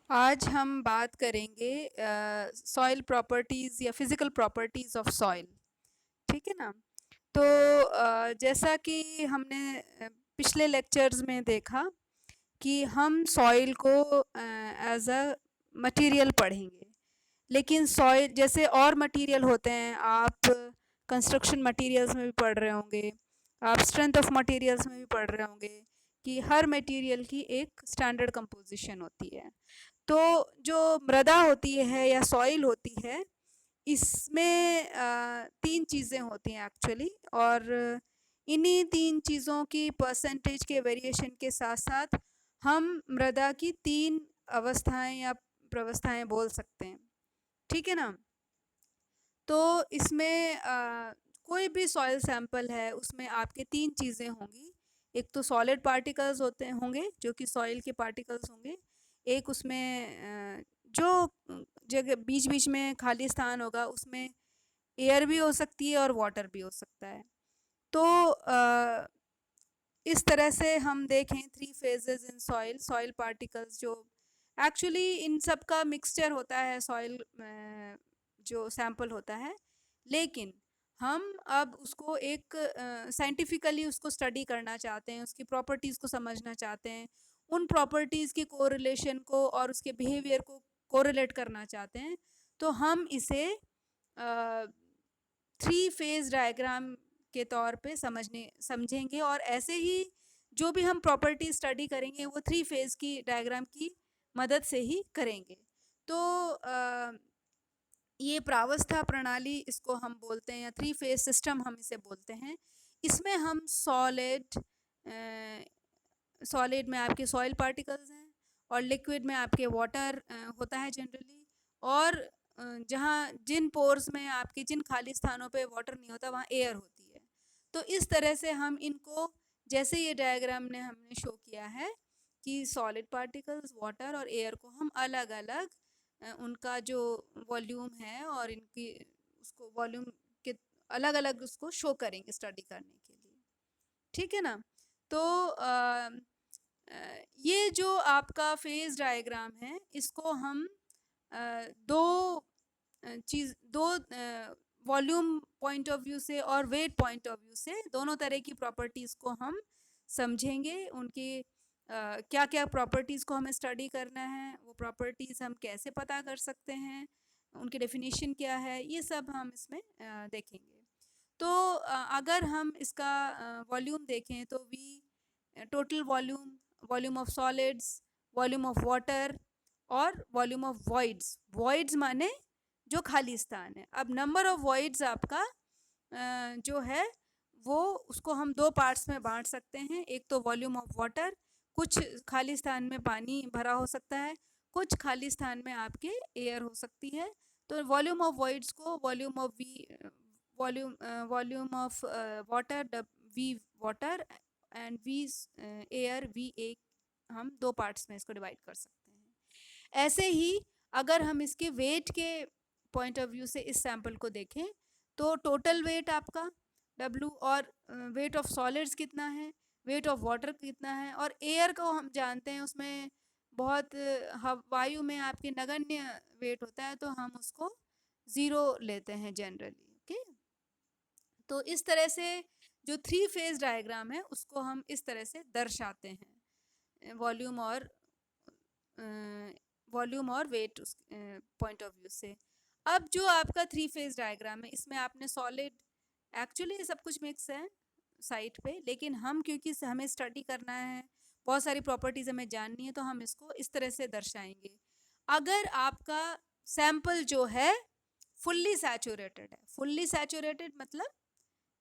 आज हम बात करेंगे सॉइल प्रॉपर्टीज़ या फिज़िकल प्रॉपर्टीज़ ऑफ सॉइल। ठीक है ना? तो जैसा कि हमने पिछले लेक्चर्स में देखा कि हम सॉइल को एज अ मटेरियल पढ़ेंगे, लेकिन सॉइल जैसे और मटेरियल होते हैं, आप कंस्ट्रक्शन मटेरियल्स में भी पढ़ रहे होंगे, आप स्ट्रेंथ ऑफ मटेरियल्स में भी पढ़ रहे होंगे कि हर मटेरियल की एक स्टैंडर्ड कंपोजिशन होती है। तो जो मृदा होती है या सॉइल होती है, इसमें 3 चीज़ें होती हैं एक्चुअली, और इन्हीं 3 चीज़ों की परसेंटेज के वेरिएशन के साथ-साथ हम मृदा की 3 अवस्थाएँ या प्रवस्थाएँ बोल सकते हैं। ठीक है ना? तो इसमें कोई भी सॉइल सैंपल है, उसमें आपके 3 चीज़ें होंगी। एक तो सॉलिड पार्टिकल्स होंगे, जो कि सॉइल के पार्टिकल्स होंगे। एक उसमें जो जगह बीच-बीच में खाली स्थान होगा, उसमें एयर भी हो सकती है और वाटर भी हो सकता है। तो इस तरह से हम देखें 3 phases in soil, soil particles जो एक्चुअली इन सब का मिक्सचर होता है सॉइल जो सैंपल होता है। लेकिन हम अब उसको एक साइंटिफिकली उसको स्टडी करना चाहते हैं, उसकी प्रॉपर्टीज़ को समझना चाहते हैं, उन प्रॉपर्टीज़ के कोरिलेशन को और उसके बिहेवियर को कोरिलेट करना चाहते हैं। तो हम इसे थ्री फेज डायग्राम के तौर पे समझेंगे, और ऐसे ही जो भी हम प्रॉपर्टी स्टडी करेंगे वो थ्री फेज की डायग्राम की मदद से ही करेंगे। तो ये प्रावस्था प्रणाली इसको हम बोलते हैं, या थ्री फेज सिस्टम हम इसे बोलते हैं। इसमें हम सॉलिड में आपके सॉइल पार्टिकल्स हैं, और लिक्विड में आपके वाटर होता है जनरली, और जहाँ जिन पोर्स में आपके जिन खाली स्थानों पे वाटर नहीं होता, वहाँ एयर होती है। तो इस तरह से हम इनको, जैसे ये डायग्राम ने हमने शो किया है कि सॉलिड पार्टिकल्स, वाटर और एयर को हम अलग अलग उनका जो वॉल्यूम है और इनकी उसको वॉल्यूम के अलग अलग उसको शो करेंगे स्टडी करने के लिए। ठीक है ना? तो ये जो आपका फेज डायग्राम है, इसको हम दो दो वॉल्यूम पॉइंट ऑफ व्यू से और वेट पॉइंट ऑफ व्यू से, दोनों तरह की प्रॉपर्टीज़ को हम समझेंगे। उनकी क्या क्या प्रॉपर्टीज़ को हमें स्टडी करना है, वो प्रॉपर्टीज़ हम कैसे पता कर सकते हैं, उनकी डेफिनेशन क्या है, ये सब हम इसमें देखेंगे। तो अगर हम इसका वॉल्यूम देखें तो total volume, volume of solids, volume of water और वॉल्यूम ऑफ वॉइड्स। वॉइड्स माने जो खाली स्थान है। अब नंबर ऑफ वॉइड्स आपका जो है वो, उसको हम दो पार्ट्स में बांट सकते हैं। एक तो वॉल्यूम ऑफ वाटर, कुछ खाली स्थान में पानी भरा हो सकता है, कुछ खाली स्थान में आपके एयर हो सकती है। तो वॉल्यूम ऑफ वॉइड्स को volume of water V water and V air V A, हम दो पार्ट्स में इसको डिवाइड कर सकते हैं। ऐसे ही अगर हम इसके वेट के पॉइंट ऑफ व्यू से इस सैंपल को देखें, तो टोटल वेट आपका W, और वेट ऑफ सॉलिड्स कितना है, वेट ऑफ वाटर कितना है, और एयर को हम जानते हैं उसमें बहुत वायु में आपके नगण्य वेट होता है, तो हम उसको 0 लेते हैं जनरली। ओके, तो इस तरह से जो थ्री फेज डायग्राम है उसको हम इस तरह से दर्शाते हैं, वॉल्यूम और वेट पॉइंट ऑफ व्यू से। अब जो आपका थ्री फेज डायग्राम है, इसमें आपने सॉलिड, एक्चुअली ये सब कुछ मिक्स है साइट पे, लेकिन हम क्योंकि हमें स्टडी करना है, बहुत सारी प्रॉपर्टीज हमें जाननी है, तो हम इसको इस तरह से दर्शाएंगे। अगर आपका सैंपल जो है फुल्ली सैचुरेटेड है, फुल्ली सैचुरेटेड मतलब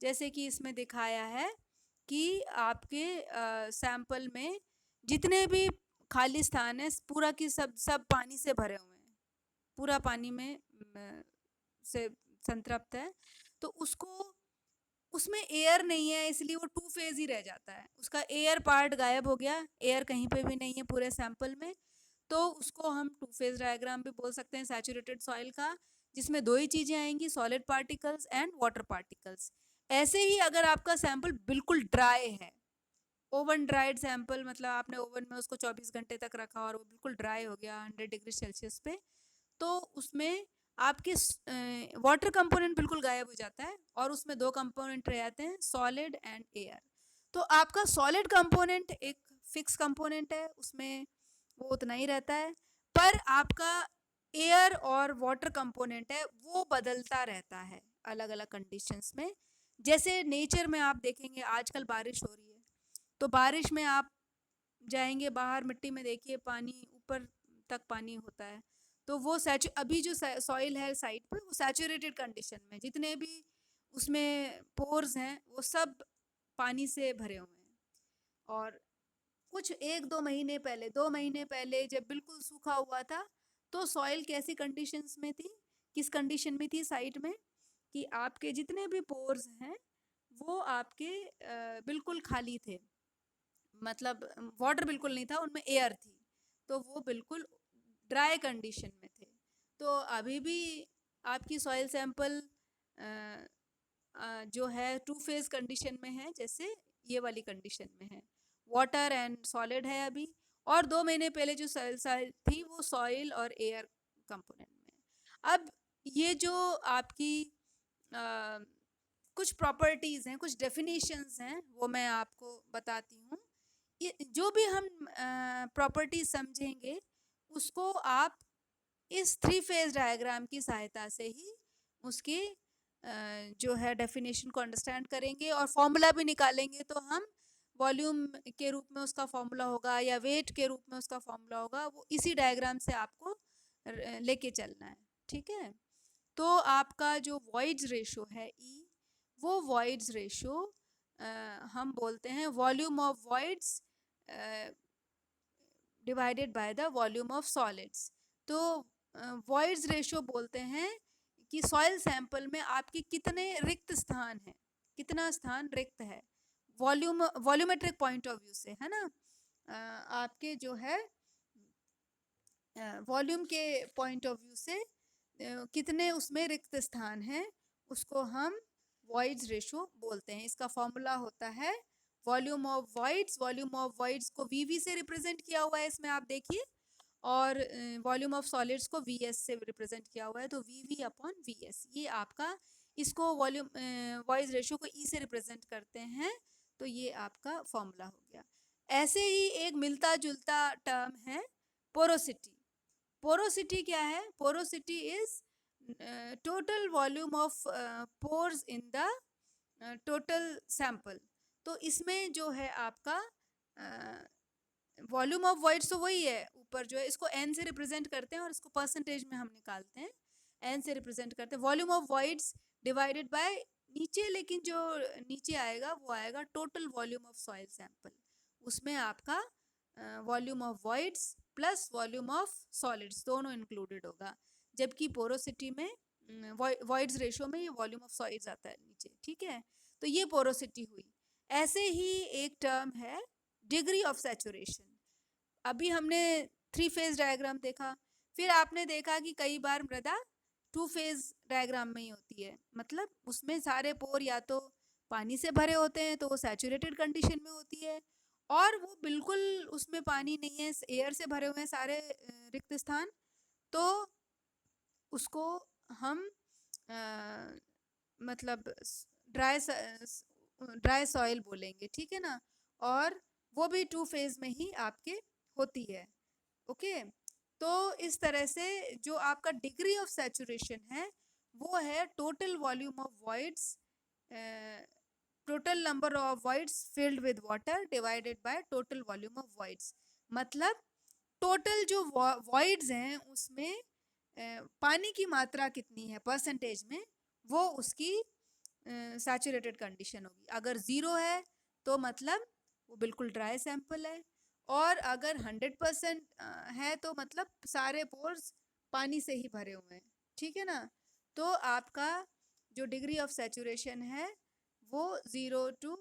जैसे कि इसमें दिखाया है कि आपके सैंपल में जितने भी खाली स्थान है, पूरा की सब सब पानी से भरे हुए हैं, पूरा पानी में से संतृप्त है, तो उसको, उसमें एयर नहीं है, इसलिए वो टू फेज ही रह जाता है, उसका एयर पार्ट गायब हो गया, एयर कहीं पे भी नहीं है पूरे सैंपल में। तो उसको हम टू फेज डायग्राम भी बोल सकते हैं सैचुरेटेड सॉइल का, जिसमें दो ही चीजें आएंगी, solid particles and water particles. ऐसे ही अगर आपका सैंपल बिल्कुल ड्राई है, ओवन ड्राइड सैंपल मतलब आपने ओवन में उसको 24 घंटे तक रखा और वो बिल्कुल ड्राई हो गया 100 डिग्री सेल्सियस पे, तो उसमें आपके वाटर कंपोनेंट बिल्कुल गायब हो जाता है और उसमें दो कंपोनेंट रह जाते हैं, सॉलिड एंड एयर। तो आपका सॉलिड कंपोनेंट एक फिक्स कंपोनेंट है, उसमें वो उतना ही रहता है, पर आपका एयर और वाटर कंपोनेंट है वो बदलता रहता है अलग अलग कंडीशंस में। जैसे नेचर में आप देखेंगे आजकल बारिश हो रही है, तो बारिश में आप जाएंगे बाहर मिट्टी में, देखिए पानी ऊपर तक पानी होता है, तो वो अभी जो सॉइल है साइड पे वो सैचुरेटेड कंडीशन में, जितने भी उसमें पोर्स हैं वो सब पानी से भरे हुए हैं। और कुछ 1-2 महीने पहले, 2 महीने पहले जब बिल्कुल सूखा हुआ था, तो सॉइल कैसी कंडीशंस में थी, किस कंडीशन में थी साइड में, कि आपके जितने भी पोर्स हैं वो आपके बिल्कुल खाली थे, मतलब वाटर बिल्कुल नहीं था उनमें, एयर थी, तो वो बिल्कुल ड्राई कंडीशन में थे। तो अभी भी आपकी सॉइल सैंपल जो है टू फेज कंडीशन में है, जैसे ये वाली कंडीशन में है, वाटर एंड सॉलिड है अभी, और 2 महीने पहले जो सॉइल थी वो सॉइल और एयर कंपोनेंट में है। अब ये जो आपकी अ, कुछ प्रॉपर्टीज हैं, कुछ डेफिनेशंस हैं, वो मैं आपको बताती हूँ। ये जो भी हम प्रॉपर्टीज समझेंगे उसको आप इस थ्री फेज डायग्राम की सहायता से ही उसकी जो है डेफिनेशन को अंडरस्टैंड करेंगे, और फॉर्मूला भी निकालेंगे, तो हम वॉल्यूम के रूप में उसका फॉर्मूला होगा या वेट के रूप में उसका फॉर्मूला होगा, वो इसी डायग्राम से आपको लेके चलना है। ठीक है, तो आपका जो वॉइड्स रेशो है ई, वो वॉइड्स रेशो हम बोलते हैं volume of voids divided by the volume of solids. तो वॉइड्स रेशो बोलते हैं कि सॉइल सैंपल में आपके कितने रिक्त स्थान हैं, कितना स्थान रिक्त है, वॉल्यूमेट्रिक पॉइंट ऑफ व्यू से, है ना। आपके जो है वॉल्यूम के पॉइंट ऑफ व्यू से कितने उसमें रिक्त स्थान हैं, उसको हम वॉइड्स रेशो बोलते हैं। इसका फॉर्मूला होता है volume of voids, volume of voids को वीवी से रिप्रेजेंट किया हुआ है इसमें आप देखिए, और वॉल्यूम ऑफ सॉलिड्स को वीएस से रिप्रेजेंट किया हुआ है, तो वीवी अपॉन वीएस, ये आपका, इसको वॉल्यूम वॉइस रेशो को ई से रिप्रेजेंट करते हैं, तो ये आपका फॉर्मूला हो गया। ऐसे ही एक मिलता जुलता टर्म है पोरोसिटी। पोरोसिटी क्या है? Porosity is total volume of pores in the total sample. तो इसमें जो है आपका वॉल्यूम ऑफ वॉइड्स तो वही है, ऊपर जो है इसको एन से रिप्रेजेंट करते हैं और इसको परसेंटेज में हम निकालते हैं, एन से रिप्रेजेंट करते हैं volume of voids divided bye नीचे, लेकिन जो नीचे आएगा वो आएगा total volume of soil sample, उसमें आपका volume of voids plus volume of solids दोनों इंक्लूडेड होगा, जबकि पोरोसिटी में वॉइड्स रेशो में ये वॉल्यूम ऑफ सॉइड्स आता है नीचे। ठीक है, तो ये पोरोसिटी हुई। ऐसे ही एक टर्म है डिग्री ऑफ सैचुरेशन। अभी हमने थ्री फेज डायग्राम देखा, फिर आपने देखा कि कई बार मृदा टू फेज डायग्राम में ही होती है, मतलब उसमें सारे पोर या तो पानी से भरे होते हैं तो वो सैचुरेटेड कंडीशन में होती है, और वो बिल्कुल उसमें पानी नहीं है, एयर से भरे हुए हैं सारे रिक्त स्थान, तो उसको हम मतलब ड्राई ड्राई सॉइल बोलेंगे। ठीक है ना, और वो भी टू फेज में ही आपके होती है। ओके, तो इस तरह से जो आपका डिग्री ऑफ सैचुरेशन है वो है total volume of voids, total number of voids filled with water divided by total volume of voids. मतलब टोटल जो वॉइड्स हैं उसमें पानी की मात्रा कितनी है परसेंटेज में, वो उसकी सैचुरेटेड कंडीशन होगी। अगर 0 है तो मतलब वो बिल्कुल ड्राई सैंपल है, और अगर 100% है तो मतलब सारे पोर्स पानी से ही भरे हुए हैं। ठीक है ना, तो आपका जो डिग्री ऑफ सैचुरेशन है वो 0 to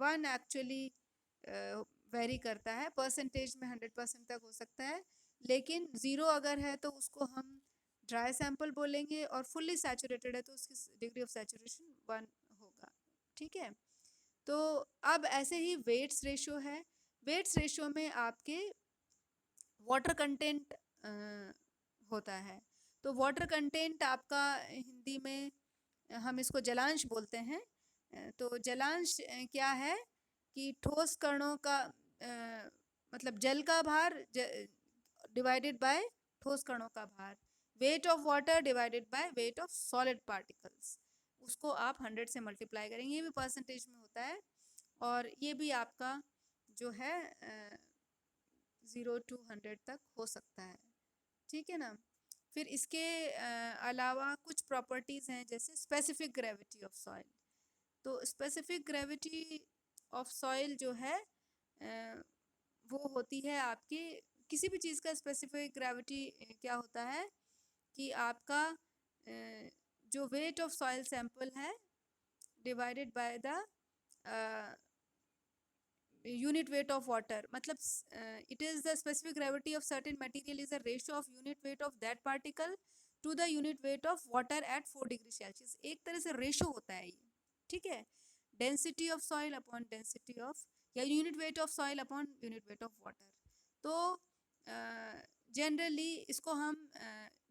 1 एक्चुअली वेरी करता है, परसेंटेज में 100% तक हो सकता है, लेकिन 0 अगर है तो उसको हम ड्राई सैंपल बोलेंगे, और फुल्ली सैचुरेटेड है तो उसकी डिग्री ऑफ सैचुरेशन 1 होगा। ठीक है, तो अब ऐसे ही वेट्स रेशो है। वेट्स रेशो में आपके वाटर कंटेंट होता है। तो वाटर कंटेंट आपका हिंदी में हम इसको जलांश बोलते हैं। तो जलांश क्या है कि ठोस कणों का मतलब जल का भार डिवाइडेड बाय ठोस कणों का भार, wait of water divided by weight of solid particles. उसको आप 100 से मल्टीप्लाई करेंगे, ये भी परसेंटेज में होता है। और ये भी आपका जो है 0 to 100 तक हो सकता है, ठीक है ना। फिर इसके अलावा कुछ प्रॉपर्टीज़ हैं, जैसे स्पेसिफिक ग्रेविटी ऑफ सॉइल। तो स्पेसिफिक ग्रेविटी ऑफ सॉइल जो है वो होती है आपकी किसी भी चीज़ का स्पेसिफिक ग्रेविटी क्या होता है कि आपका जो वेट ऑफ सॉइल सैंपल है divided by the unit weight of water, मतलब it is the specific gravity of certain material is a ratio of unit weight of that particle to the unit weight of water at 4 degree Celsius. एक तरह से ratio होता है ये, ठीक है। Density of soil upon density of, या unit weight of soil upon unit weight of water. तो जनरली इसको हम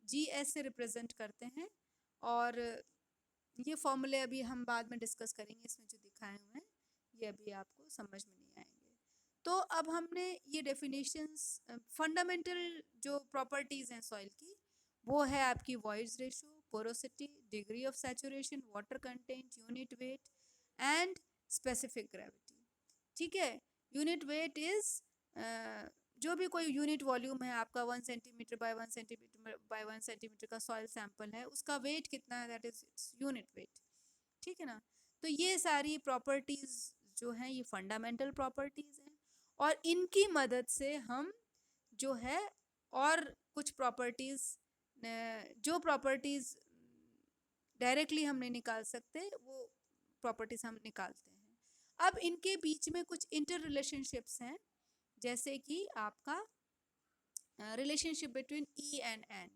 जी एस से रिप्रेजेंट करते हैं, और ये फॉर्मूले अभी हम बाद में डिस्कस करेंगे, इसमें जो दिखाए हुए हैं ये अभी आपको समझ में नहीं आएंगे। तो अब हमने ये डेफिनेशंस, फंडामेंटल जो प्रॉपर्टीज़ हैं सॉइल की, वो है आपकी voids ratio, porosity, degree of saturation, water content, unit weight and specific gravity, ठीक है। यूनिट वेट इज जो भी कोई यूनिट वॉल्यूम है आपका 1 centimetre bye 1 centimetre bye 1 centimetre का सॉइल सैंपल है, उसका वेट कितना है, that is its unit weight, ठीक है ना। तो ये सारी प्रॉपर्टीज जो हैं ये फंडामेंटल प्रॉपर्टीज हैं, और इनकी मदद से हम जो है और कुछ प्रॉपर्टीज, जो प्रॉपर्टीज डायरेक्टली हम नहीं निकाल सकते वो प्रॉपर्टीज हम निकालते हैं। अब इनके बीच में कुछ इंटर रिलेशनशिप्स हैं, जैसे कि आपका relationship between E and N,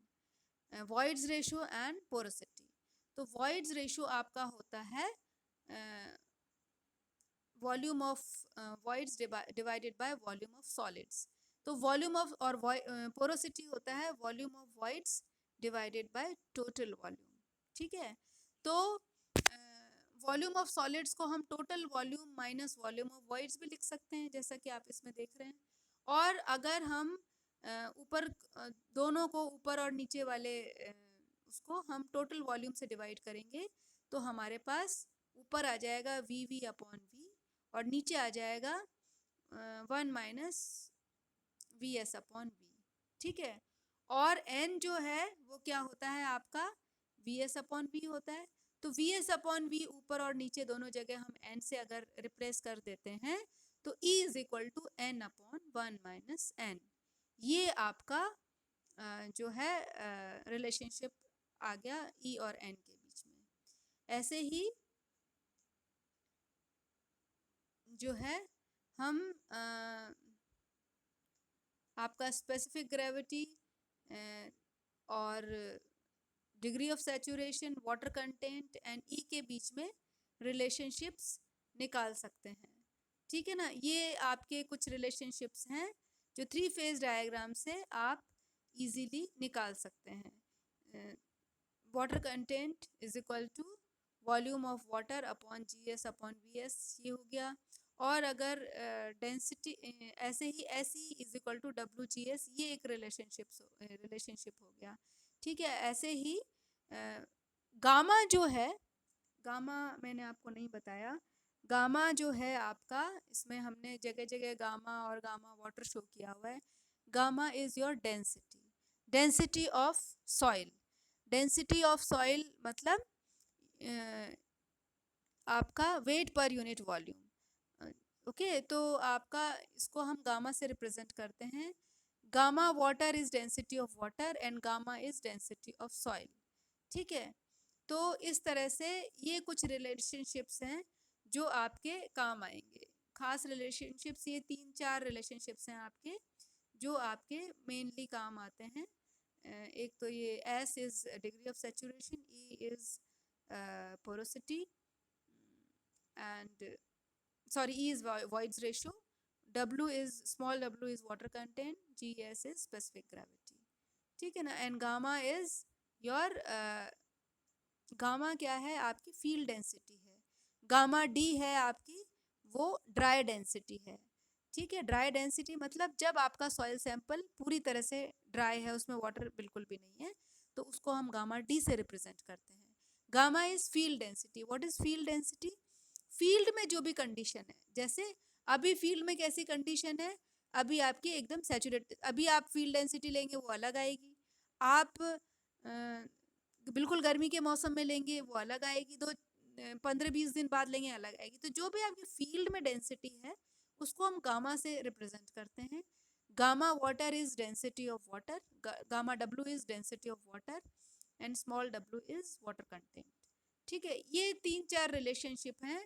voids ratio and porosity. तो वॉइड्स रेशो आपका होता है volume of voids divided by volume of solids. तो वॉल्यूम ऑफ और पोरोसिटी होता है volume of voids divided by total volume, ठीक है। तो वॉल्यूम ऑफ सॉलिड्स को हम total volume minus volume of voids भी लिख सकते हैं, जैसा कि आप इसमें देख रहे हैं। और अगर हम ऊपर दोनों को, ऊपर और नीचे वाले उसको हम टोटल वॉल्यूम से डिवाइड करेंगे, तो हमारे पास ऊपर आ जाएगा वी वी अपॉन वी, और नीचे आ जाएगा 1 minus V S upon V, ठीक है। और एन जो है वो क्या होता है आपका वी एस अपॉन वी होता है। तो वी एस अपॉन वी ऊपर और नीचे दोनों जगह हम एन से अगर रिप्लेस कर देते हैं, तो E is equal to N upon 1 minus N. ये आपका जो है रिलेशनशिप आ गया ई और एन के बीच में। ऐसे ही जो है हम आपका स्पेसिफिक ग्रेविटी और degree of saturation, water content and E के बीच में रिलेशनशिप्स निकाल सकते हैं, ठीक है ना। ये आपके कुछ रिलेशनशिप्स हैं जो 3 फेज डायग्राम से आप इजीली निकाल सकते हैं। Water content is equal to volume of water upon G S upon V S, ये हो गया। और अगर डेंसिटी ऐसे ही ऐसी is equal to W G S, ये एक रिलेशनशिप हो गया, ठीक है। ऐसे ही गामा जो है, गामा मैंने आपको नहीं बताया, गामा जो है आपका, इसमें हमने जगह जगह गामा और गामा वाटर शो किया हुआ है। Gamma is your density, density of soil. Density of soil मतलब आपका wait per unit volume, okay. तो आपका इसको हम गामा से रिप्रेजेंट करते हैं। Gamma water is density of water and gamma is density of soil, ठीक है। तो इस तरह से ये कुछ रिलेशनशिप्स हैं जो आपके काम आएंगे। खास रिलेशनशिप्स ये 3-4 रिलेशनशिप्स हैं आपके, जो आपके मेनली काम आते हैं। एक तो ये S is degree of saturation, E is porosity, and sorry, E is Voigt's ratio, W is small w is water content, GS is specific gravity. ठीक है ना. And gamma is your, gamma क्या है आपकी फील्ड डेंसिटी है. Gamma D है आपकी वो ड्राई डेंसिटी है. ठीक है. ड्राई डेंसिटी मतलब जब आपका सॉइल सैंपल पूरी तरह से ड्राई है, उसमें वाटर बिल्कुल भी नहीं है, तो उसको हम गामा डी से रिप्रेजेंट करते हैं. Gamma is field density. What is field density? Field में जो भी कंडीशन है, जैसे अभी फील्ड में कैसी कंडीशन है, अभी आपकी एकदम सैचुरेटेड, अभी आप फील्ड डेंसिटी लेंगे वो अलग आएगी. आप बिल्कुल गर्मी के मौसम में लेंगे वो अलग आएगी. 15-20 दिन बाद लेंगे अलग आएगी. तो जो भी आपकी फील्ड में डेंसिटी है उसको हम गामा से रिप्रेजेंट करते हैं. Gamma water is density of water, gamma W is density of water, and small W is water content. ठीक है. ये 3-4 रिलेशनशिप हैं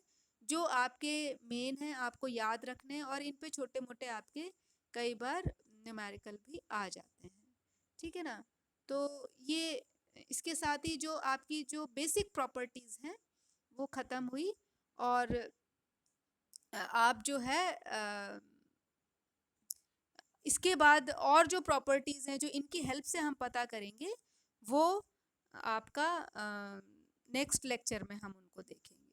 जो आपके मेन हैं, आपको याद रखने हैं, और इन पे छोटे मोटे आपके कई बार न्यूमेरिकल भी आ जाते हैं. ठीक है ना. तो ये इसके साथ ही जो आपकी जो बेसिक प्रॉपर्टीज हैं वो ख़त्म हुई. और आप जो है इसके बाद और जो प्रॉपर्टीज हैं जो इनकी हेल्प से हम पता करेंगे वो आपका नेक्स्ट लेक्चर में हम उनको देखेंगे.